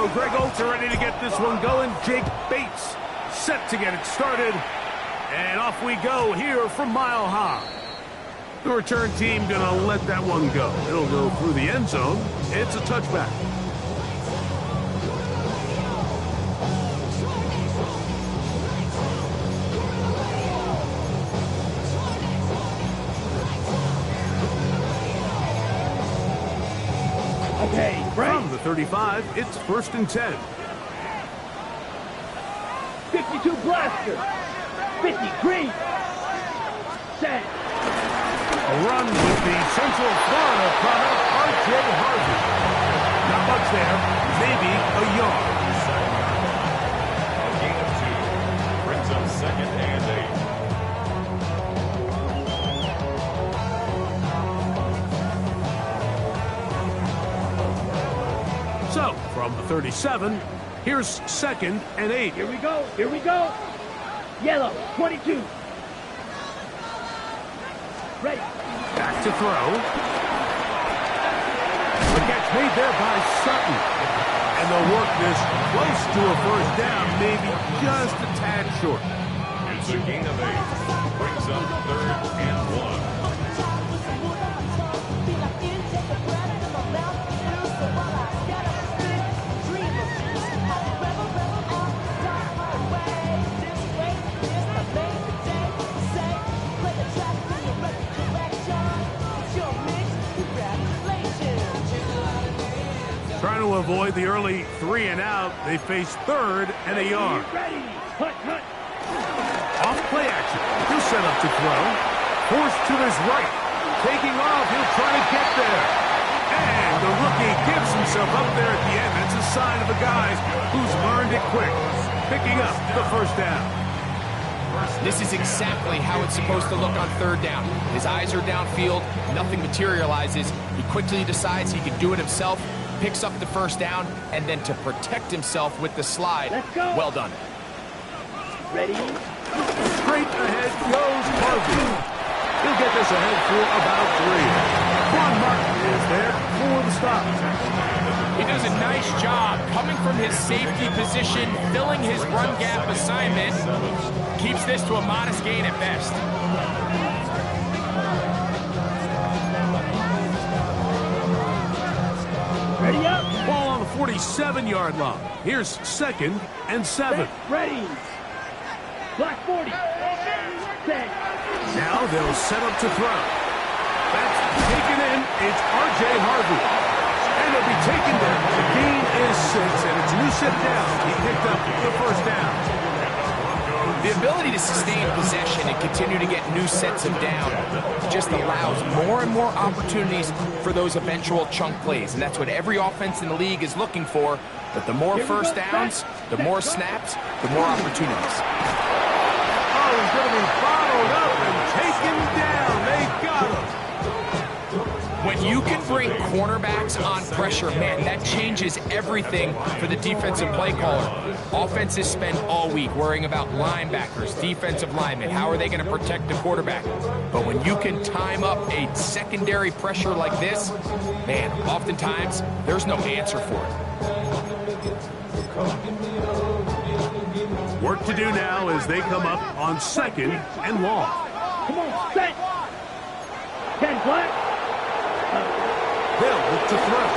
So Greg Olsen ready to get this one going. Jake Bates set to get it started. And off we go here from Mile High. The return team gonna let that one go. It'll go through the end zone. It's a touchback. Okay, from the 35, it's 1st and 10. 52 blaster. 50 green. Set. A run with the Central Florida product, R.J. Harvey. Not much there, maybe a yard. A gain of 2 brings up 2nd and 8. So, from the 37, here's 2nd and 8. Here we go. Here we go. Yellow, 22. Ready. Back to throw. The catch made there by Sutton. And they'll work this close to a 1st down, maybe just a tad short. It's a gain of 8. Brings up 3rd and 1. Trying to avoid the early 3 and out, they face 3rd and a yard. Ready. Hut, hut. Off play action. He'll set up to throw. Forced to his right. Taking off, he'll try to get there. And the rookie gives himself up there at the end. That's a sign of a guy who's learned it quick. Picking up the 1st down. This is exactly how it's supposed to look on 3rd down. His eyes are downfield. Nothing materializes. He quickly decides he can do it himself. Picks up the 1st down, and then to protect himself with the slide. Let's go. Well done. Ready. Straight ahead goes Harvey. He'll get this ahead for about 3. Quan Martin is there for the stop. He does a nice job coming from his safety position, filling his run gap assignment. Keeps this to a modest gain at best. Ready up. Ball on the 47-yard line. Here's 2nd and 7. Ready. Black 40. Set. Now they'll set up to throw. That's taken in. It's R.J. Harvey. And he'll be taken down. The gain is 6, and it's Lucid down. He picked up the 1st down. The ability to sustain possession and continue to get new sets of down just allows more and more opportunities for those eventual chunk plays. And that's what every offense in the league is looking for. But the more 1st downs, the more snaps, the more opportunities. Oh, he's going to be bottled up and taken down. They got him. When you can bring cornerbacks on pressure, man, that changes everything for the defensive play caller. Offenses spend all week worrying about linebackers, defensive linemen. How are they going to protect the quarterback? But when you can time up a secondary pressure like this, man, oftentimes there's no answer for it. Work to do now as they come up on 2nd and long. Come on, set. 10 black. They'll look to throw.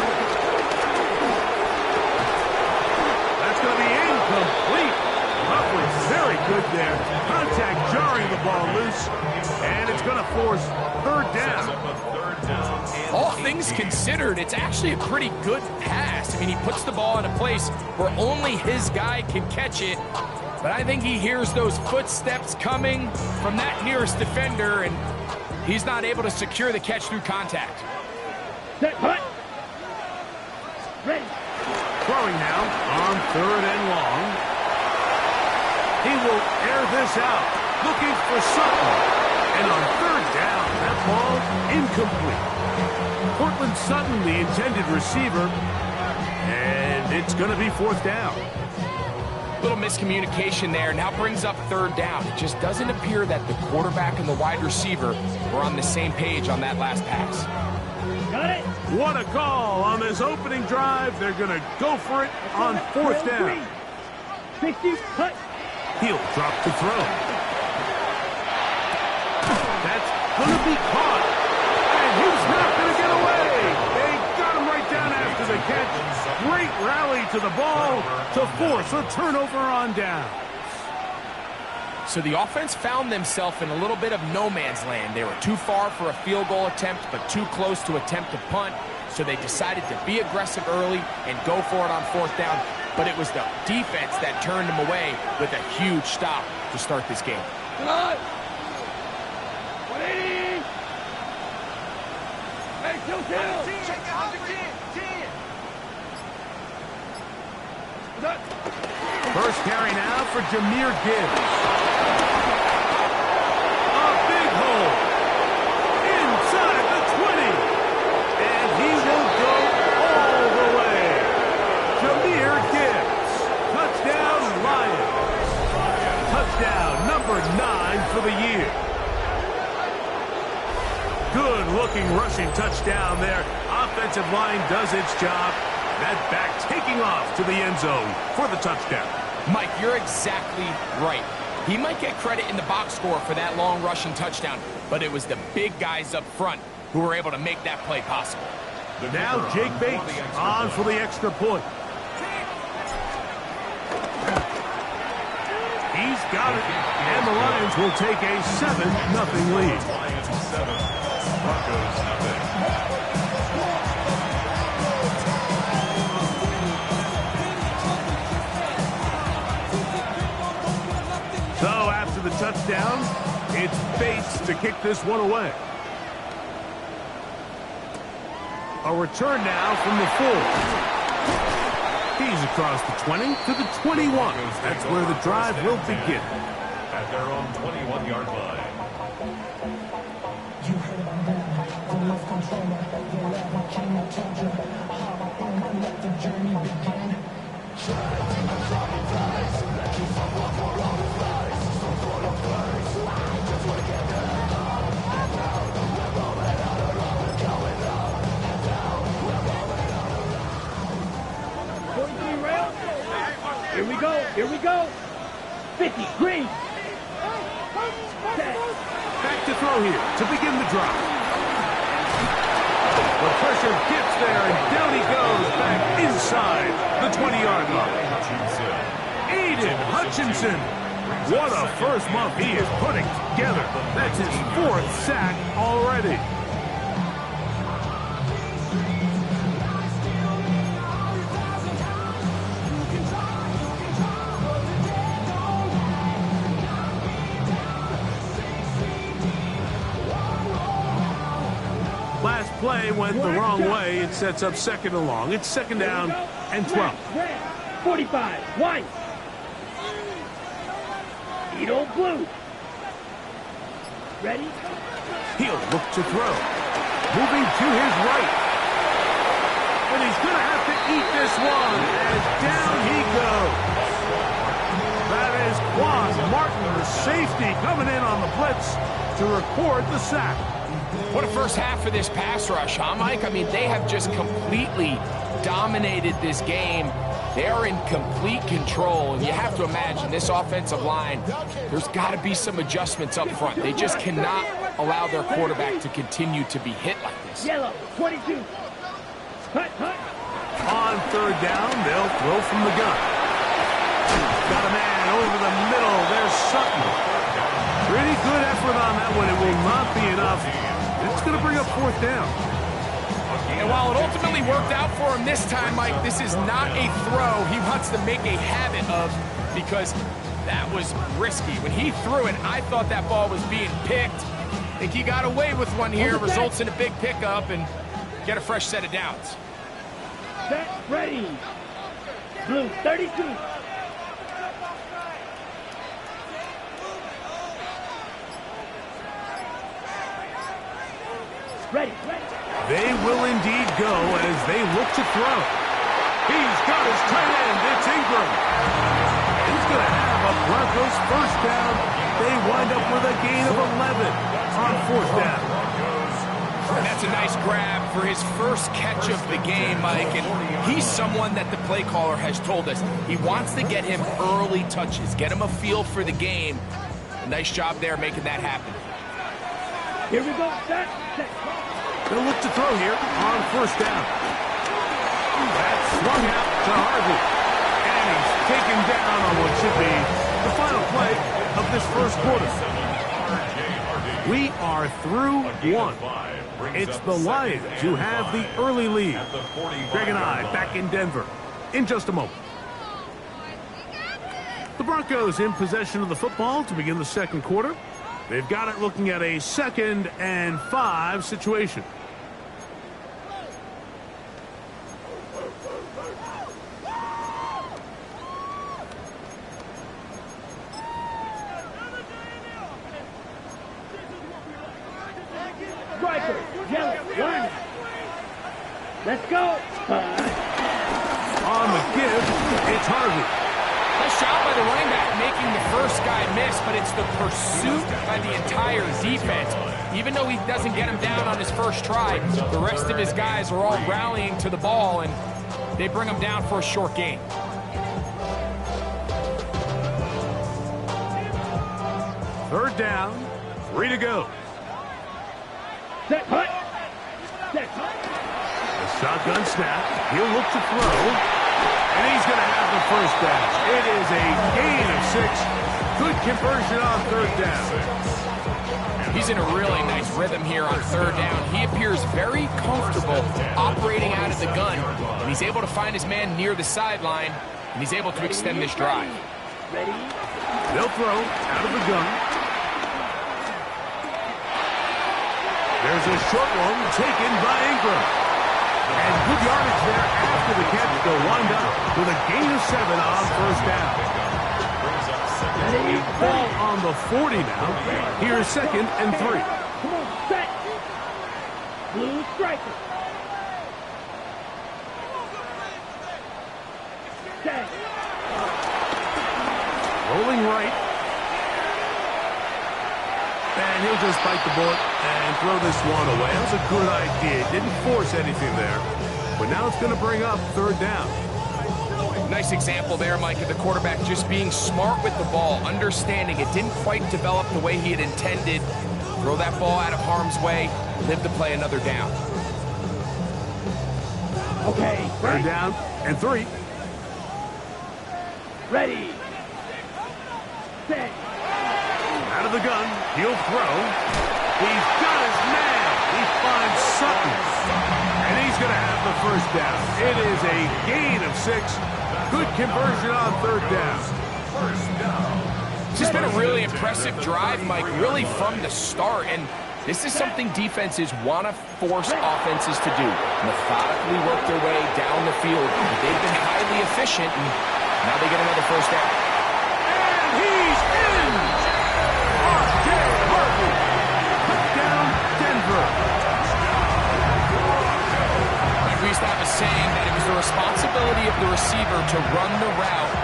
That's going to be incomplete. Ruffley very good there. Contact jarring the ball loose. And it's going to force 3rd down. All things considered, it's actually a pretty good pass. I mean, he puts the ball in a place where only his guy can catch it. But I think he hears those footsteps coming from that nearest defender, and he's not able to secure the catch through contact. Set. Hut. Ready. Throwing now on 3rd and long. He will air this out. Looking for Sutton. And on 3rd down, that ball incomplete. Cortland Sutton, the intended receiver. And it's going to be 4th down. Little miscommunication there. Now brings up 3rd down. It just doesn't appear that the quarterback and the wide receiver were on the same page on that last pass. Got it. What a call on this opening drive. They're going to go for it on fourth down. 60, cut. He'll drop to throw. That's going to be caught. And he's not going to get away. They got him right down after the catch. Great rally to the ball to force a turnover on down. So the offense found themselves in a little bit of no man's land. They were too far for a field goal attempt, but too close to attempt a punt. So they decided to be aggressive early and go for it on fourth down. But it was the defense that turned them away with a huge stop to start this game. 180. Hey, kill. Check out 10. First carry now for Jahmyr Gibbs. A big hole. Inside the 20. And he will go all the way. Jahmyr Gibbs. Touchdown, Lions. Touchdown number 9 for the year. Good-looking rushing touchdown there. Offensive line does its job. That back taking off to the end zone for the touchdown. Mike, you're exactly right. He might get credit in the box score for that long rushing touchdown, but it was the big guys up front who were able to make that play possible. Now Jake Bates on for the extra point. He's got it, and the Lions will take a 7-0 lead. Lions 7, Broncos nothing. So after the touchdown, it's Bates to kick this one away. A return now from the 4. He's across the 20 to the 21. That's where the drive will begin. At their own 21-yard line. You heard about them, the love controller, the love I came and told you, how I own and let the journey begin. Here we go. 50, green. Back to throw here to begin the drive. The pressure gets there, and down he goes back inside the 20-yard line. Aiden Hutchinson. What a first month he is putting together. That's his 4th sack already. Last play went the wrong way. It sets up 2nd and long. It's 2nd down and 12. 45, white. Edo blue. Ready? He'll look to throw. Moving to his right. And he's going to have to eat this one as down he goes. That is Quan Martin, the safety, coming in on the blitz to record the sack. What a first half for this pass rush, huh, Mike? I mean, they have just completely dominated this game. They are in complete control, and you have to imagine this offensive line, there's got to be some adjustments up front. They just cannot allow their quarterback to continue to be hit like this. Yellow, 22. Cut. On 3rd down, they'll throw from the gun. Got a man over the middle. There's Sutton. Pretty good effort on that one. It will not be enough. It's going to bring up 4th down. And while it ultimately worked out for him this time, Mike, this is not a throw he wants to make a habit of, because that was risky. When he threw it, I thought that ball was being picked. I think he got away with one here, results in a big pickup, and get a fresh set of downs. Set, ready. Blue, 32. Ready. They will indeed go as they look to throw. He's got his tight end. It's Ingram. He's going to have a Broncos first down. They wind up with a gain of 11 on 4th down. And That's a nice grab for his first catch of the game, Mike, and he's someone that the play caller has told us he wants to get him early touches, get him a feel for the game. A nice job there making that happen. Here we go. Set. They'll look to throw here on first down. That's swung out to Harvey. And he's taken down on what should be the final play of this first quarter. We are through one. It's the Lions who have the early lead. Greg and I back in Denver in just a moment. The Broncos in possession of the football to begin the second quarter. They've got it looking at a 2nd and 5 situation. Striker. Yellow. Line. Let's go. On the give, it's Harvey. Nice job by the running back making the first guy miss, but it's the pursuit by the entire defense. Even though he doesn't get him down on his first try, the rest of his guys are all rallying to the ball, and they bring him down for a short gain. Third down, 3 to go. Set. Hut. Set. Hut. The shotgun snap. He'll look to throw. And he's going to have the first down. It is a gain of 6. Good conversion on third down. He's in a really nice rhythm here on third down. He appears very comfortable operating out of the gun, and he's able to find his man near the sideline, and he's able to extend this drive. Ready. They'll throw out of the gun. There's a short one taken by Ingram. And good yardage there after the catch. They'll wind up with a gain of 7 on first down. Ball on the 40 now. Here's 2nd and 3. Come on, set. Blue striker. Set. Rolling right. And he'll just bite the bullet and throw this one away. That was a good idea. Didn't force anything there. But now it's going to bring up third down. Nice example there, Mike, of the quarterback just being smart with the ball, understanding it didn't quite develop the way he had intended. Throw that ball out of harm's way, live to play another down. Okay. Third down and 3. Ready. Set. Out of the gun, he'll throw. He's got his man. He finds Sutton. And he's going to have the first down. It is a gain of 6. Good conversion on third down. It's just been a really impressive drive, Mike, really from the start. And this is something defenses want to force offenses to do. Methodically work their way down the field. They've been highly efficient, and now they get another first down. And he's in! R.J. Harvey. Touchdown, Denver. Like we used to have a saying that it was the responsibility of the receiver to run the route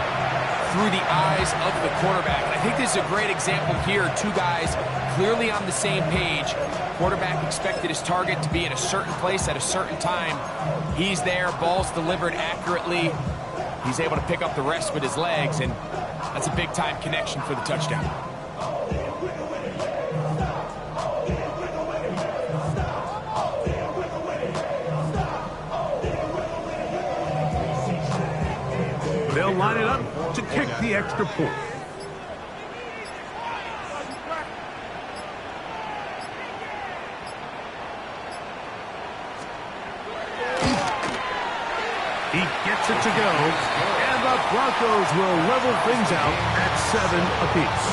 through the eyes of the quarterback. And I think this is a great example here. Two guys clearly on the same page. Quarterback expected his target to be in a certain place at a certain time. He's there, ball's delivered accurately. He's able to pick up the rest with his legs, and that's a big-time connection for the touchdown. They'll line it up to kick the extra point. He gets it to go, and the Broncos will level things out at 7 apiece.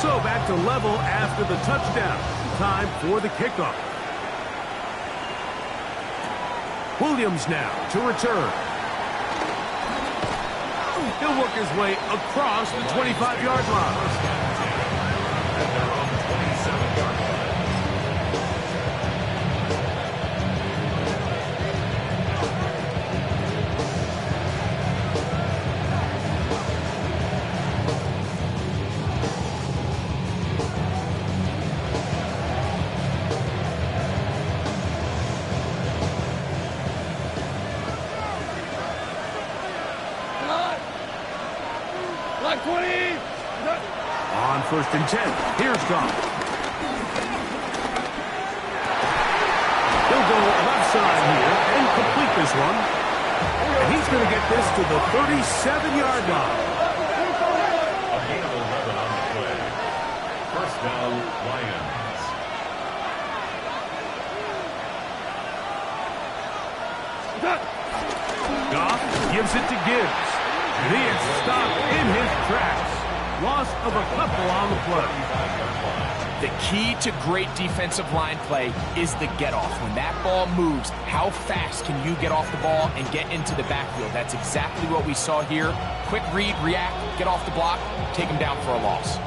So back to level after the touchdown. Time for the kickoff. Williams now to return. He'll work his way across the 25-yard line. Like 20. On 1st and 10, here's Goff. He'll go left side here and complete this one. And he's going to get this to the 37-yard line. A gain of 11 on the play. First down, Lions. Goff gives it to Gibbs. And he is stopped in his tracks. Loss of a couple on the play. The key to great defensive line play is the get-off. When that ball moves, how fast can you get off the ball and get into the backfield? That's exactly what we saw here. Quick read, react, get off the block, take him down for a loss.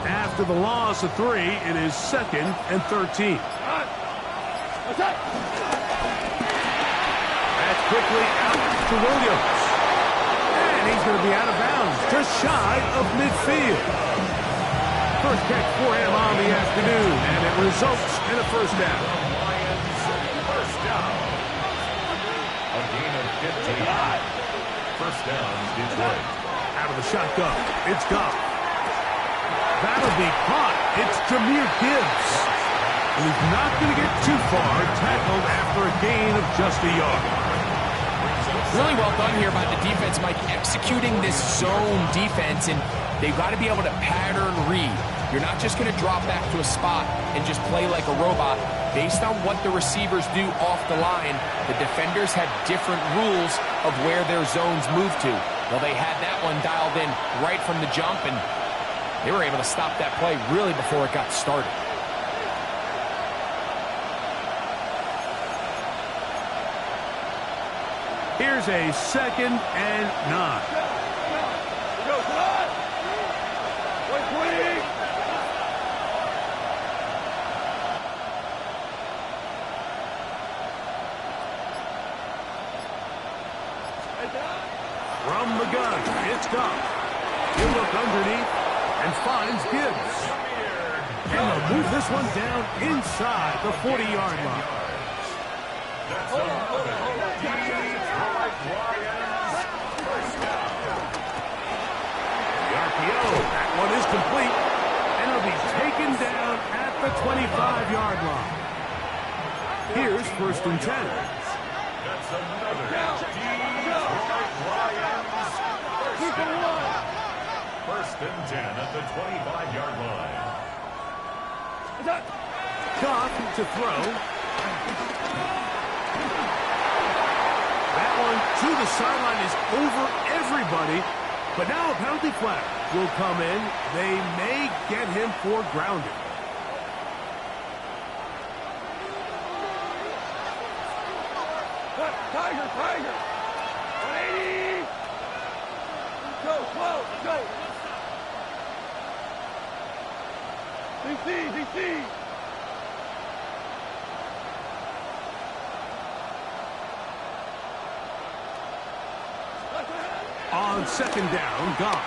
After the loss of 3, it is 2nd and 13. That's quickly out to Williams. And he's going to be out of bounds, just shy of midfield. First catch for him on the afternoon, and it results in a first down. Lions, first down. A gain of 15. First down, Detroit. Out of the shotgun, it's Goff. That'll be caught. It's Jahmyr Gibbs. And he's not going to get too far, tackled after a gain of just a yard. Really well done here by the defense, Mike, executing this zone defense, and they've got to be able to pattern read. You're not just going to drop back to a spot and just play like a robot. Based on what the receivers do off the line, the defenders have different rules of where their zones move to. Well, they had that one dialed in right from the jump, and they were able to stop that play really before it got started. Here's a 2nd and 9. Go, come on. 120. From the gun, it's Goff. He'll look underneath and finds Gibbs. And they'll move this one down inside the 40-yard line. Hold on. The RPO, that one is complete. And it'll be taken down at the 25-yard line. Here's 1st and 10. That's another Detroit Lions. First and 10 at the 25-yard line. Goff to throw. That one to the sideline is over everybody. But now a penalty flag will come in. They may get him for grounding. Tiger. 180. Go, slow, go. DC. On 2nd down, Goff.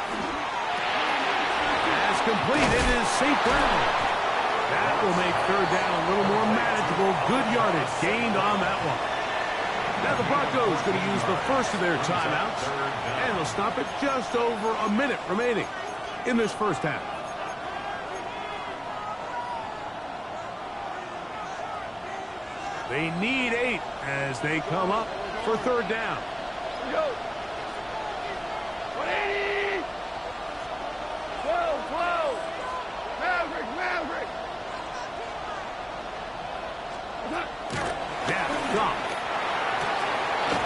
As completed is St. Brown. That will make 3rd down a little more manageable. Good yardage gained on that one. Now the Broncos going to use the first of their timeouts, and they'll stop it just over a minute remaining in this first half. They need 8 as they come up for 3rd down. Go. 180. Slow. Maverick. Now, Goff.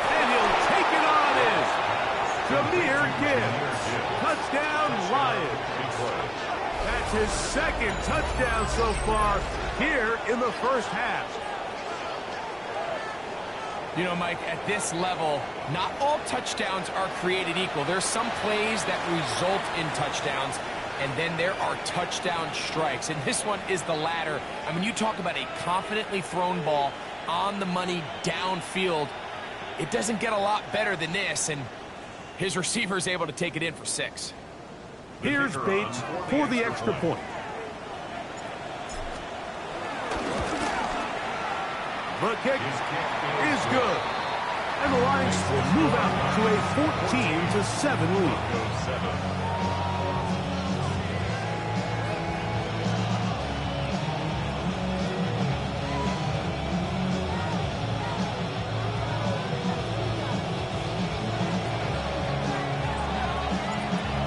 And he'll take it on in. Jahmyr Gibbs. Touchdown, Lions. That's his 2nd touchdown so far here in the first half. You know, Mike, at this level, not all touchdowns are created equal. There's some plays that result in touchdowns, and then there are touchdown strikes. And this one is the latter. I mean, you talk about a confidently thrown ball on the money downfield. It doesn't get a lot better than this, and his receiver is able to take it in for 6. Here's Bates for the extra point. The kick is good. And the Lions will move out to a 14-7 lead.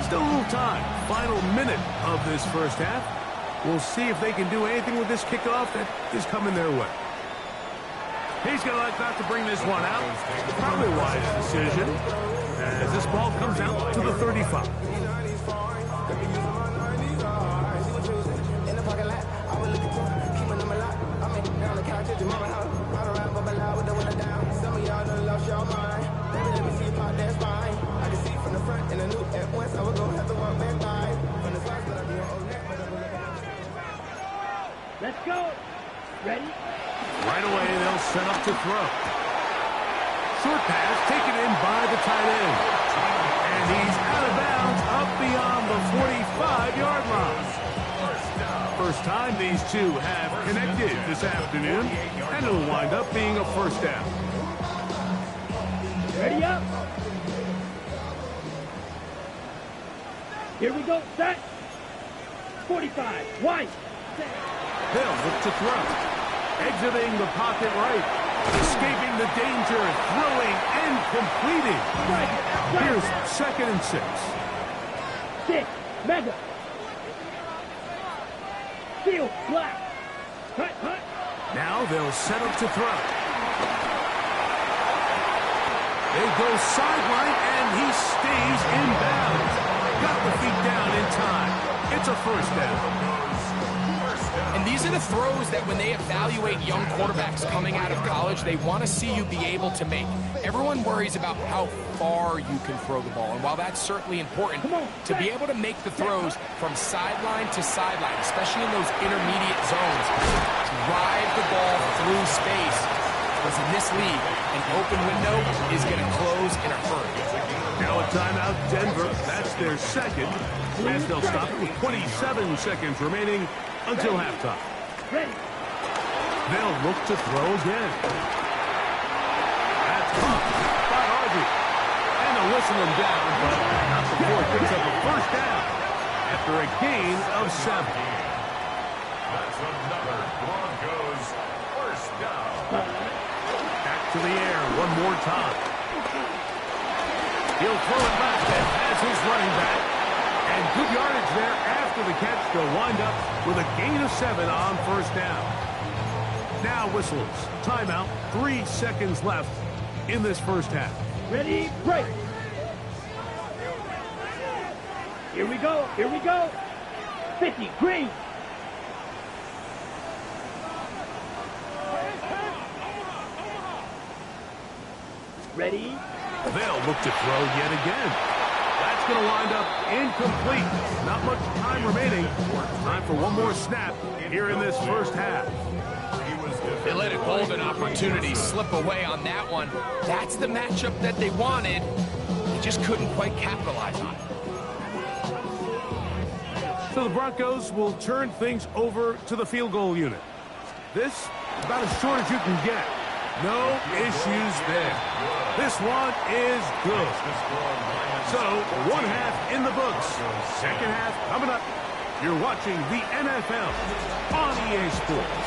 Still a little time. Final minute of this first half. We'll see if they can do anything with this kickoff that is coming their way. He's going to like not to bring this one out. Probably a wise decision as this ball comes out to the 35. Let's go. Ready? Right away, they'll set up to throw. Short pass taken in by the tight end. And he's out of bounds up beyond the 45-yard line. First time these two have connected this afternoon, and it'll wind up being a first down. Ready up. Here we go. Set. 45. Wide. They'll look to throw. Exiting the pocket right. Escaping the danger. Throwing and completing. Here's 2nd and 6. 6. Mega. Field. Black. Hut, hut. Now they'll set up to throw. They go sideline, and he stays in bounds. Got the feet down in time. It's a first down. And these are the throws that when they evaluate young quarterbacks coming out of college, they want to see you be able to make. Everyone worries about how far you can throw the ball. And while that's certainly important, to be able to make the throws from sideline to sideline, especially in those intermediate zones, drive the ball through space. Because in this league, an open window is going to close in a hurry. Now a timeout, Denver. That's their second. And they'll stop it with 27 seconds remaining until halftime. Ready. They'll look to throw again. That's caught by Harvey. And they'll whistle him down, but not before it picks up a first down after a gain of 7. That's another Broncos first down. Back to the air one more time. He'll throw it back as his running back. And good yardage there after the catch. They'll wind up with a gain of 7 on first down. Now whistles. Timeout. 3 seconds left in this first half. Ready, break. Here we go. Here we go. 50, green. Ready. They'll look to throw yet again. That's going to wind up incomplete. Not much time remaining. Time for one more snap here in this first half. They let a golden opportunity slip away on that one. That's the matchup that they wanted. They just couldn't quite capitalize on it. So the Broncos will turn things over to the field goal unit. This, about as short as you can get. No issues there. This one is good. So, one half in the books. Second half coming up. You're watching the NFL on EA Sports.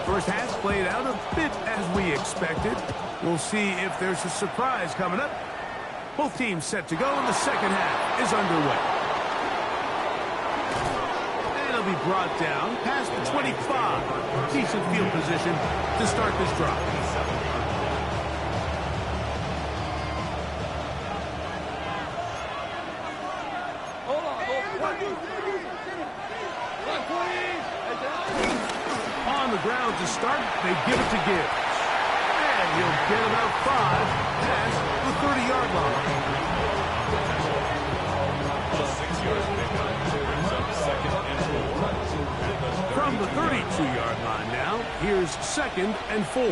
First half played out a bit as we expected. We'll see if there's a surprise coming up. Both teams set to go, and the second half is underway. Be brought down past the 25. Decent field position to start this drive. On the ground to start, they give it to Gibbs. And he'll get about 5 past the 30-yard line. From the 32-yard line now, here's 2nd and 4.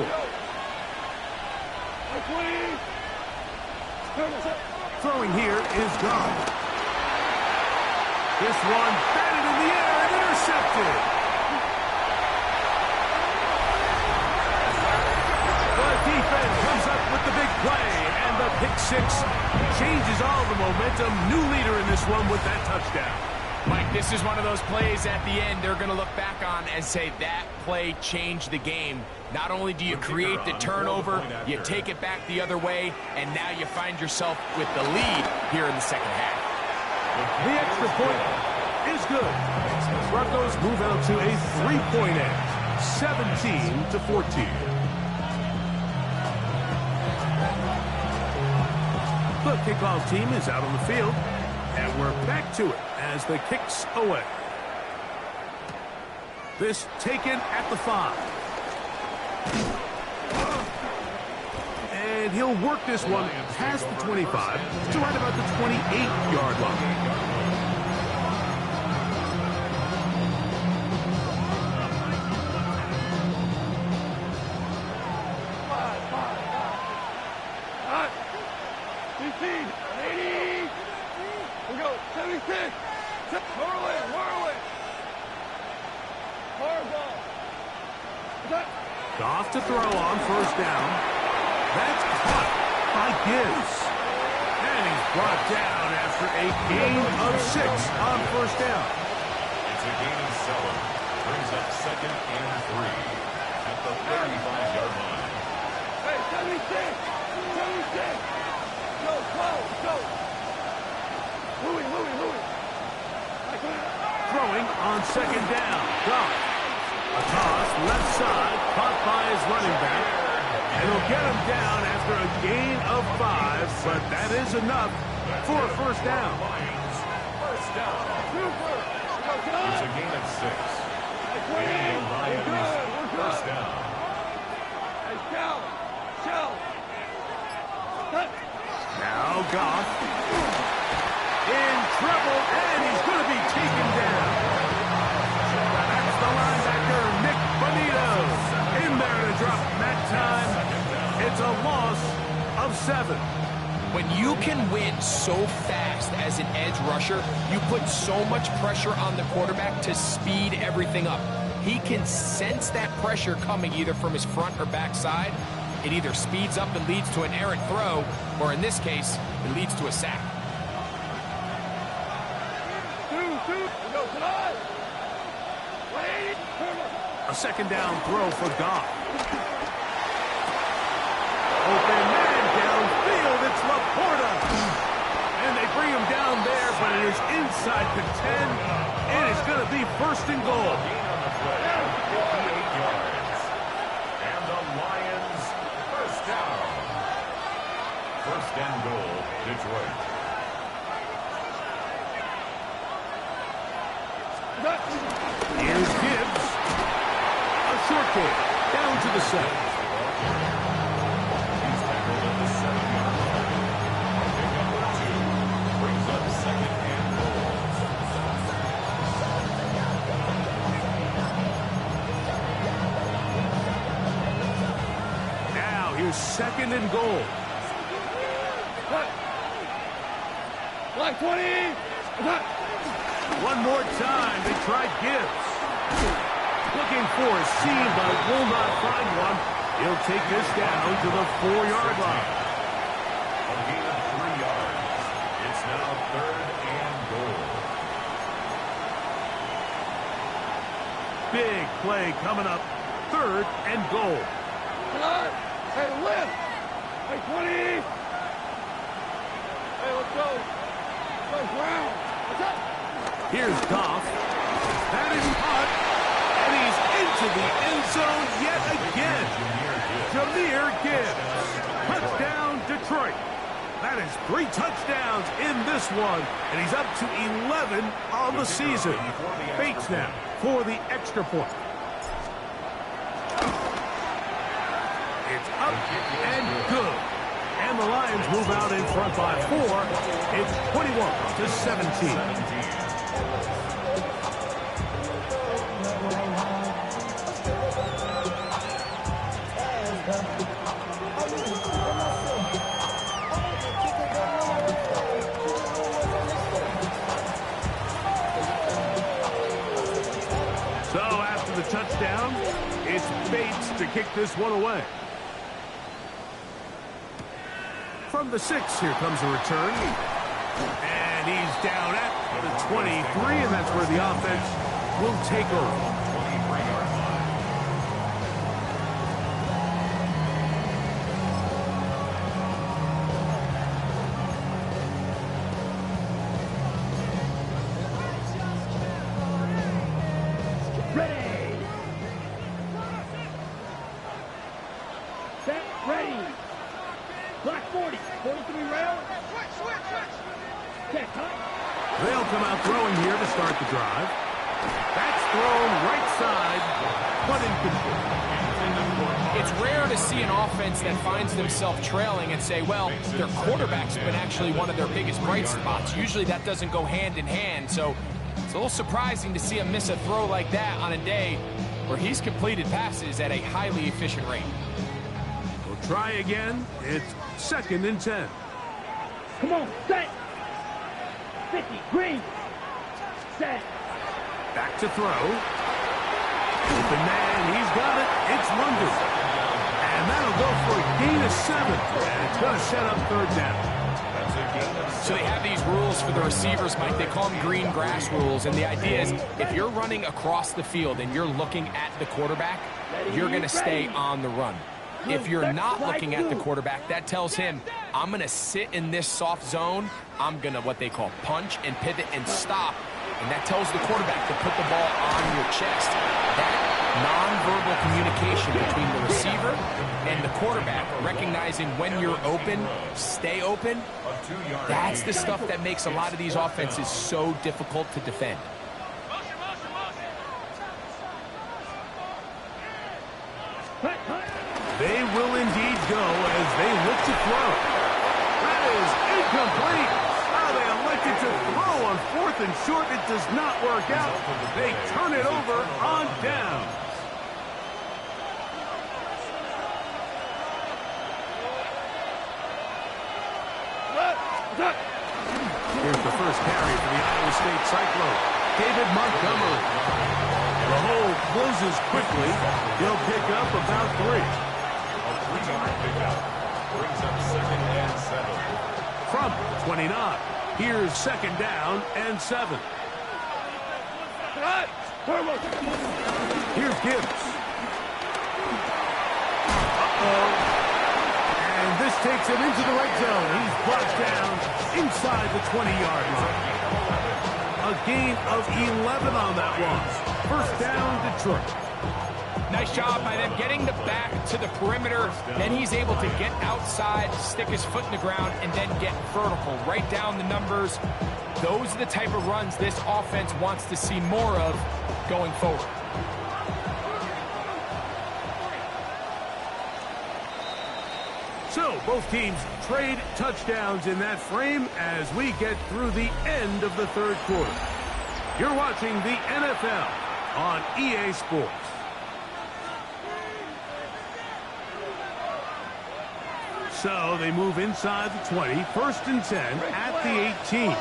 Throwing here is gone. This one batted in the air and intercepted. The defense comes up with the big play, and the pick six changes all the momentum. New leader in this one with that touchdown. Mike, this is one of those plays at the end they're going to look back on and say that play changed the game. Not only do you create the turnover, you take it back the other way, and now you find yourself with the lead here in the second half. The extra point is good. Broncos move out to a 3-point edge, 17-14. The kickoff team is out on the field, and we're back to it as the kicks away. This taken at the 5. And he'll work this one past the 25 to right about the 28-yard line. Goff to throw on first down. That's caught by Gibbs. And he's brought down after a gain of 6 on first down. It's a gain of 7. Brings up 2nd and 3 at the 35-yard line. Hey, 76! 76! Go, go! Louie! Throwing on second down. Goff. A toss left side, caught by his running back. And he'll get him down after a gain of 5, but that is enough for a first down. First down. It's a gain of 6. And the Lions first down. Now Goff in trouble, and he's going to be taken down. That's the linebacker, Nick Bonito, in there to drop that time. It's a loss of 7. When you can win so fast as an edge rusher, you put so much pressure on the quarterback to speed everything up. He can sense that pressure coming either from his front or back side. It either speeds up and leads to an errant throw, or in this case, it leads to a sack. A second down throw for Goff. Open man downfield, it's Laporta. And they bring him down there, but it is inside the 10, and it's going to be first and goal. Gain on the play, 58 yards. And the Lions first down. First and goal, Detroit. Here's Gibbs. A short kick down to the 7. He's tackled at the 7-yard line. Pick up 2. Brings up 2nd and goal. Now here's 2nd and goal. Black 20! One more time, they tried Gibbs. Looking for a seam, but will not find one. He'll take this down to the 4-yard line. A gain of 3 yards. It's now 3rd and goal. Big play coming up. 3rd and goal. Hey, lift! Hey, 20! Hey, let's go! Go, Brown! What's up? Here's Goff. That is caught. And he's into the end zone yet again. Jahmyr Gibbs. Touchdown, Detroit. That is 3 touchdowns in this one. And he's up to 11 on the season. Bates now for the extra point. It's up and good. And the Lions move out in front by 4. It's 21-17. touchdown. It's Bates to kick this one away. From the 6, here comes a return. And he's down at the 23, and that's where the offense will take over. Ready. Set. Ready. Black 40. 43 rail. Check. They'll come out throwing here to start the drive. That's thrown right side, but incomplete. It's rare to see an offense that finds themselves trailing and say, well, their quarterback's been actually one of their biggest bright spots. Usually that doesn't go hand in hand, so it's a little surprising to see him miss a throw like that on a day where he's completed passes at a highly efficient rate. We'll try again. It's 2nd and 10. Come on, set. 50, green. Set. Back to throw. Open man, he's got it. It's London. And that'll go for a gain of 7. And it's going to set up 3rd down. So they have these rules for the receivers, Mike. They call them green grass rules. And the idea is if you're running across the field and you're looking at the quarterback, you're going to stay on the run. If you're not looking at the quarterback, that tells him, I'm going to sit in this soft zone. I'm going to what they call punch and pivot and stop. And that tells the quarterback to put the ball on your chest. That nonverbal communication between the receiver and the quarterback, recognizing when you're open, stay open, that's the stuff that makes a lot of these offenses so difficult to defend. They will indeed go as they look to throw. That is incomplete. They elected to throw on 4th and short. It does not work out. They turn it over on down. Here's the first carry for the Iowa State Cyclone. David Montgomery. The hole closes quickly. He'll pick up about 3. Brings up 2nd and 7. From 29. Here's 2nd down and 7. Here's Gibbs. And this takes him into the right zone. He's brought down inside the 20-yard line. A gain of 11 on that one. 1st down, Detroit. Nice job by them getting the back to the perimeter. Then he's able to get outside, stick his foot in the ground, and then get vertical. Right down the numbers. Those are the type of runs this offense wants to see more of going forward. So both teams trade touchdowns in that frame as we get through the end of the 3rd quarter. You're watching the NFL on EA Sports. So they move inside the 20, 1st and 10 at the 18.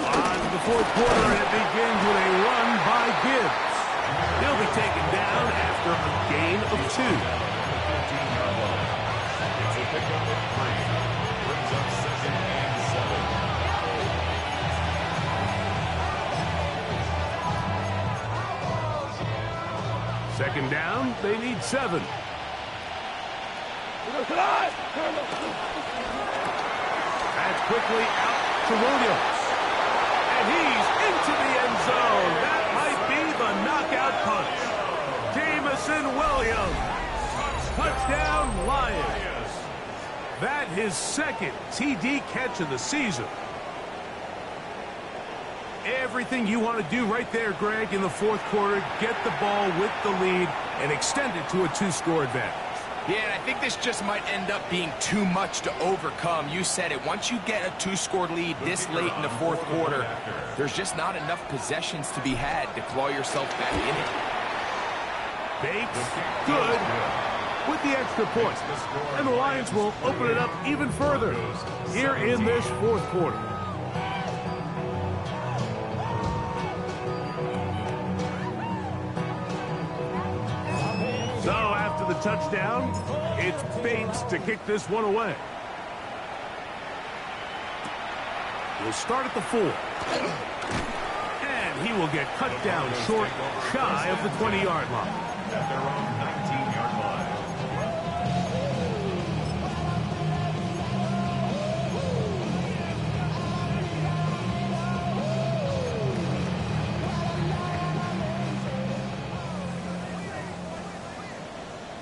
On the 4th quarter, it begins with a run by Gibbs. He'll be taken down after a gain of 2. It's a pickup of 3. Brings up 2nd and 7. 2nd down, they need 7. That's quickly out to Williams. And he's into the end zone. That might be the knockout punch. Jameson Williams. Touchdown, Lions. That his 2nd TD catch of the season. Everything you want to do right there, Greg, in the 4th quarter, get the ball with the lead and extend it to a 2-score advantage. Yeah, and I think this just might end up being too much to overcome. You said it. Once you get a 2-score lead this late in the 4th quarter, there's just not enough possessions to be had to claw yourself back in it. Bates, good. with the extra point. And the Lions will open it up even further here in this fourth quarter. So after the touchdown, it's Bates to kick this one away. We'll start at the 4. And he will get cut down short, shy of the 20-yard line. At their own 19-yard line.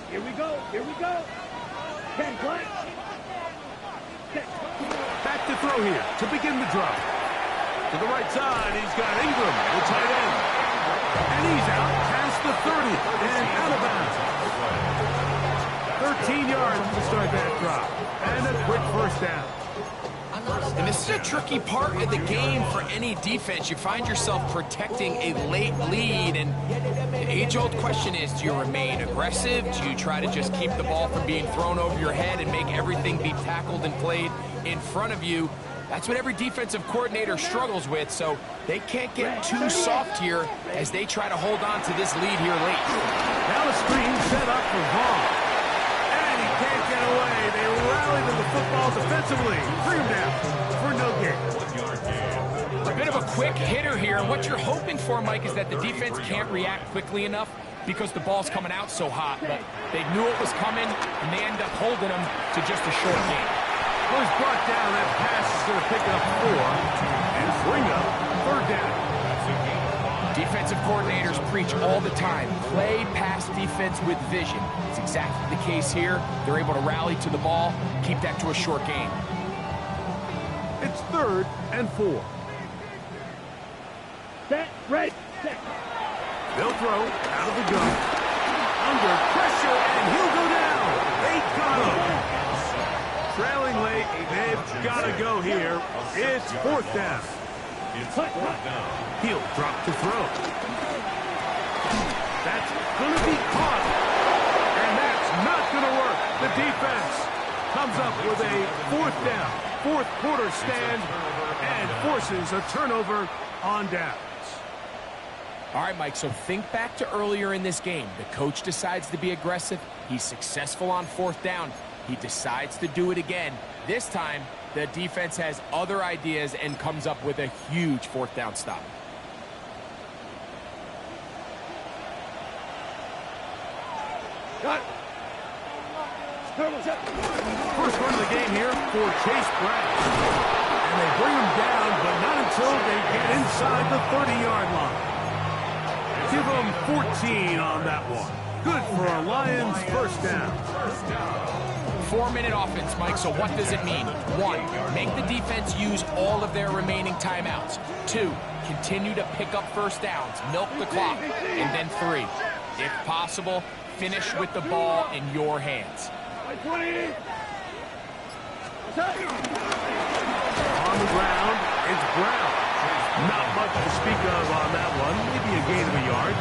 Here we go. Here we go. 10 blank. Back to throw here to begin the drive. To the right side, he's got Ingram, the tight end. And he's out past the 30 and out of bounds. 13 yards to start that drive. And a quick first down. And this is a tricky part of the game for any defense. You find yourself protecting a late lead, and the age-old question is, do you remain aggressive? Do you try to just keep the ball from being thrown over your head and make everything be tackled and played in front of you? That's what every defensive coordinator struggles with, so they can't get too soft here as they try to hold on to this lead here late. Now the screen set up for Vaughn. And he can't get away. They rally to the football defensively. Bring him down for no gain. A bit of a quick hitter here, and what you're hoping for, Mike, is that the defense can't react quickly enough because the ball's coming out so hot, but they knew it was coming, and they end up holding them to just a short game. Well, he's brought down. That pass is going to pick up 4 and bring up third down. Defensive coordinators preach all the time, play pass defense with vision. It's exactly the case here. They're able to rally to the ball, keep that to a short game. It's 3rd and 4. Set, ready, set. They'll throw out of the gun. Under pressure, and he'll go down. They got him. Trailing late, they've got to go here. It's 4th down. It's 4th down. He'll drop to throw. That's going to be caught. And that's not going to work. The defense comes up with a 4th down, 4th quarter stand, and forces a turnover on downs. All right, Mike, so think back to earlier in this game. The coach decides to be aggressive. He's successful on 4th down. He decides to do it again. This time, the defense has other ideas and comes up with a huge 4th down stop. Got it. First run of the game here for Chase Brown. And they bring him down, but not until they get inside the 30-yard line. Give them 14 on that one. Good for a Lions first down. 4-minute offense, Mike, so what does it mean? 1, make the defense use all of their remaining timeouts. 2, continue to pick up first downs, milk the clock. And then 3, if possible, finish with the ball in your hands. On the ground, it's Brown. Not much to speak of on that one. Maybe a gain of a yard.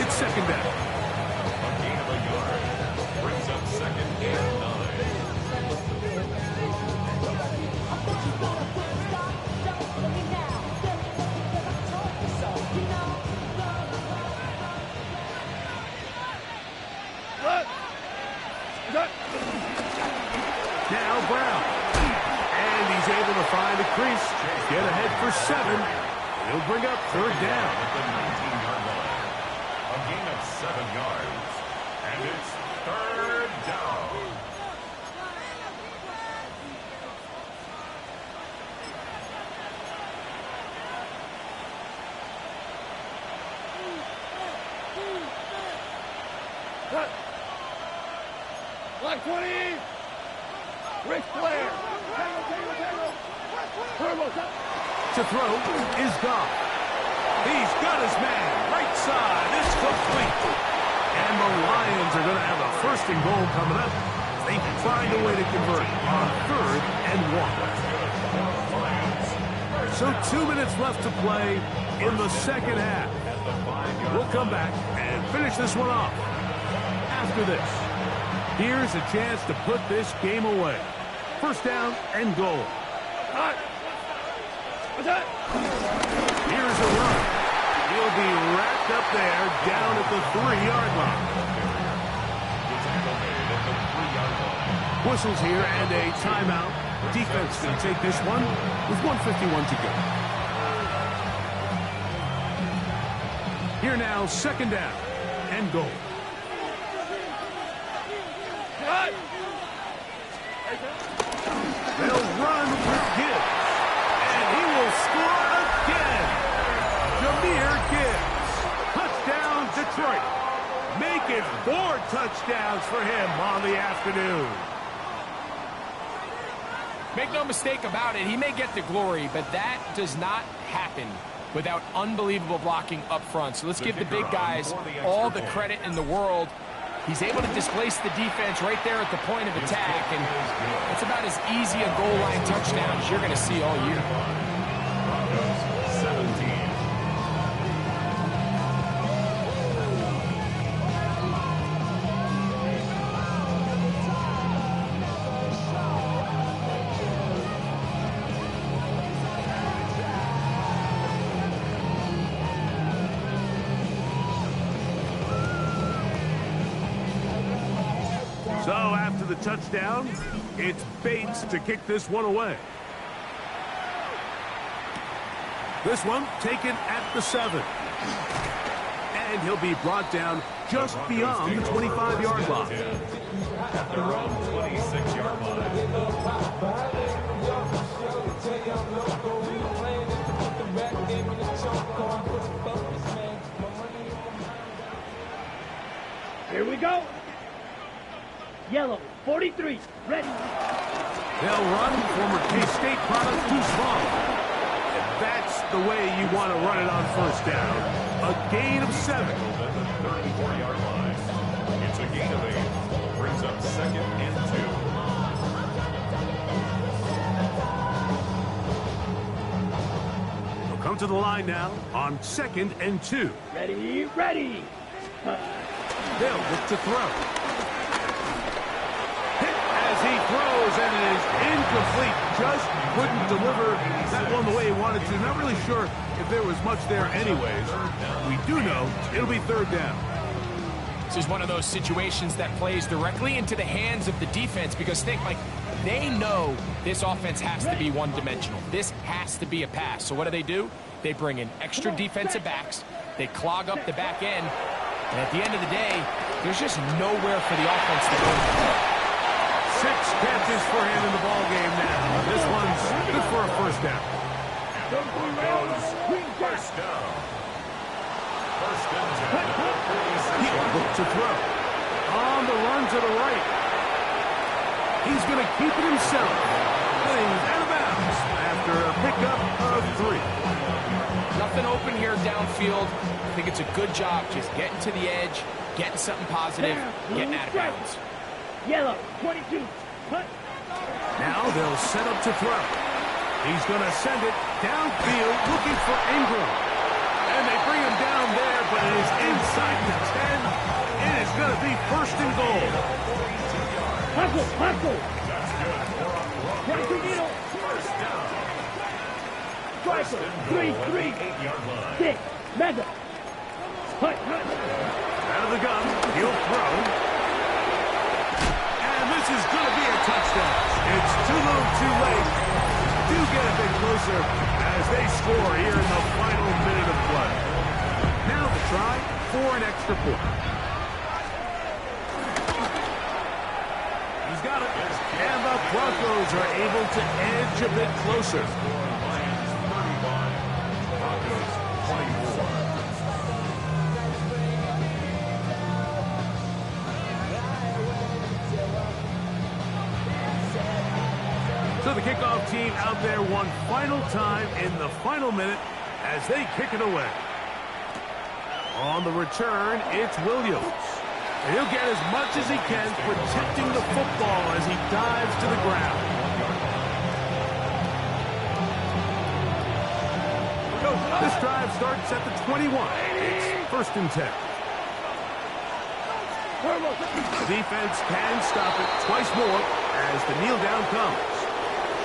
It's 2nd down. A gain of a yard brings up 2nd and 9. Now Brown. And he's able to find a crease. Get ahead for 7. He'll bring up 3rd down. At the 19-yard line. A gain of 7 yards. And it's 3rd down. Line 20. Ric Flair. To throw is Goff. He's got his man. Right side. It's complete. And the Lions are going to have a 1st and goal coming up. They find a way to convert on 3rd and 1. So 2 minutes left to play in the 2nd half. We'll come back and finish this one off after this. Here's a chance to put this game away. First down and goal. What's that? Here's a run. He'll be wrapped up there down at the 3-yard line. Whistles here and a timeout. Defense going to take this one with 1:51 to go. Here now, second down and goal. They'll run with Gibbs, and he will score again. Jahmyr Gibbs. Touchdown, Detroit. Make it 4 touchdowns for him on the afternoon. Make no mistake about it, he may get the glory, but that does not happen without unbelievable blocking up front. So let's give the big guys all the credit in the world. He's able to displace the defense right there at the point of attack, and it's about as easy a goal line touchdown as you're going to see all year. 17. So after the touchdown, it's Bates to kick this one away. This one taken at the 7. And he'll be brought down just beyond the 25-yard line. At their own 26-yard line. Here we go. Yellow, 43, ready. They'll run former K-State product Deuce Vaughn. And that's the way you want to run it on first down. A gain of 7. 34-yard line. It's a gain of 8. Brings up 2nd and 2. They'll come to the line now on 2nd and 2. Ready, ready. They'll look to throw. Hit as he throws, and it is incomplete. Just couldn't deliver that one the way he wanted to. Not really sure if there was much there anyways. We do know it'll be 3rd down. This is one of those situations that plays directly into the hands of the defense because think, like, they know this offense has to be one-dimensional. This has to be a pass. So what do? They bring in extra defensive backs. They clog up the back end. And at the end of the day, there's just nowhere for the offense to go. 6 catches for him in the ball game now. This one's good for a first down. First down. First and 10. He looks to throw. On the run to the right. He's going to keep it himself. And he's out of bounds after a pickup of 3. Nothing open here downfield. I think it's a good job just getting to the edge, getting something positive, getting out of bounds. Yellow, 22, cut. Now they'll set up to throw. He's going to send it downfield looking for Ingram. And they bring him down there, but it is inside the 10. It is going to be 1st and goal. Hustle, hustle. 22 needle. Striker, 3, 6, mega. Hut. Out of the gun, he'll throw. And this is going to be a touchdown. It's too little, too late. Do get a bit closer as they score here in the final minute of play. Now the try for an extra point. He's got it. And the Broncos are able to edge a bit closer. Lions 31. Broncos 24. So the kickoff team out there one final time in the final minute as they kick it away. On the return, it's Williams. And he'll get as much as he can protecting the football as he dives to the ground. This drive starts at the 21. It's 1st and 10. The defense can stop it twice more as the kneel down comes.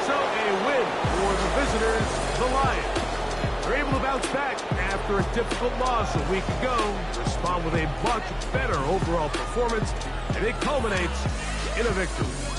So a win for the visitors, the Lions. They're able to bounce back after a difficult loss a week ago, respond with a much better overall performance, and it culminates in a victory.